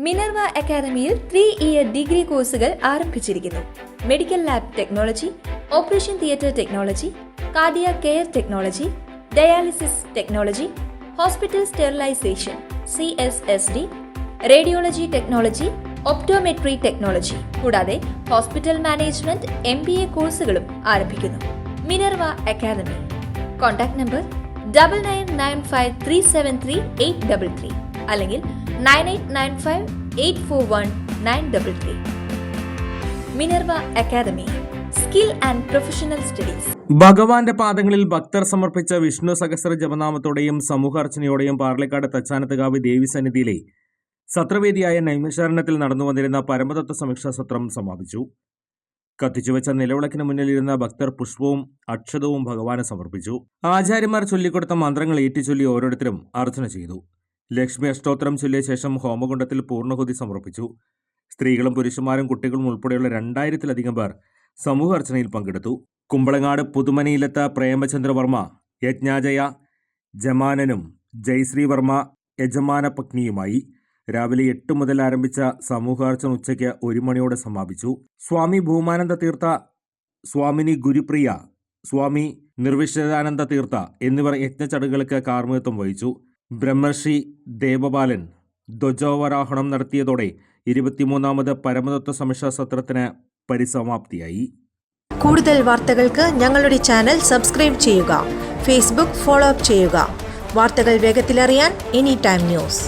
Minerva അക്കാദമിയിൽ 3-ഇയർ degree കോഴ്സുകൾ ആരംഭിച്ചിരിക്കുന്നു. Medical lab technology, operation theatre technology, cardiac care technology, dialysis technology, hospital sterilisation CSSD, radiology technology, optometry technology കൂടാതെ hospital management MBA കോഴ്സുകളും ആരംഭിക്കുന്നു. Minerva academy. Contact number 9995373833 അല്ലെങ്കിൽ 9895841933. Minerva academy, skill and professional studies. ഭഗവാന്റെ പാദങ്ങളിൽ ഭക്തർ സമർപ്പിച്ച വിഷ്ണു സഹസ്ര ജപനാമത്തോടെയും സമൂഹാർച്ചനയോടെയും പാർലക്കാട് തച്ചാനത്തുകാവ് ദേവീസന്നിധിയിലെ സത്രവേദിയായ നൈമിഷാരണ്യത്തിൽ നടന്നുവന്നിരുന്ന പരമതത്വ സമീക്ഷാ സത്രം സമാപിച്ചു. കത്തിച്ചുവെച്ച നിലവിളക്കിന് മുന്നിലിരുന്ന ഭക്തർ പുഷ്പവും അക്ഷതവും ഭഗവാന് സമർപ്പിച്ചു. ആചാര്യന്മാർ ചൊല്ലിക്കൊടുത്ത മന്ത്രങ്ങൾ ഏറ്റുചൊല്ലി ഓരോരുത്തരും അർച്ചന ചെയ്തു. ലക്ഷ്മി അഷ്ടോത്തരം ചൊല്ലിയ ശേഷം ഹോമകുണ്ഡത്തിൽ പൂർണ്ണഹുതി സമർപ്പിച്ചു. സ്ത്രീകളും പുരുഷന്മാരും കുട്ടികളും ഉൾപ്പെടെയുള്ള 2000-ലധികം പേർ സമൂഹ അർച്ചനയിൽ പങ്കെടുത്തു. കുമ്പളങ്ങാട് പുതുമനയിലെത്ത പ്രേമചന്ദ്രവർമ്മ യജ്ഞാജയ ജമാനനും ജയശ്രീ വർമ്മ യജമാന പത്നിയുമായി രാവിലെ 8 മുതൽ ആരംഭിച്ച സമൂഹാർച്ചന ഉച്ചയ്ക്ക് 1 മണിയോടെ സമാപിച്ചു. സ്വാമി ഭൂമാനന്ദ തീർത്ഥ, സ്വാമിനി ഗുരുപ്രിയ, സ്വാമി നിർവിശേഷാനന്ദ തീർത്ഥ എന്നിവർ യജ്ഞചടങ്ങുകൾക്ക് കാർമ്മികത്വം വഹിച്ചു. ബ്രഹ്മർഷി ദേവപാലൻ ധ്വജാവരോഹണം നടത്തിയതോടെ 23ാമത് പരമതത്വ സമീക്ഷാ സത്രത്തിന് പരിസമാപ്തിയായി. കൂടുതൽ വാർത്തകൾക്ക് ഞങ്ങളുടെ ചാനൽ സബ്സ്ക്രൈബ് ചെയ്യുക. ഫേസ്ബുക്ക് ഫോളോ അപ്പ് ചെയ്യുക. വാർത്തകൾ വേഗത്തിലറിയാൻ Anytime News.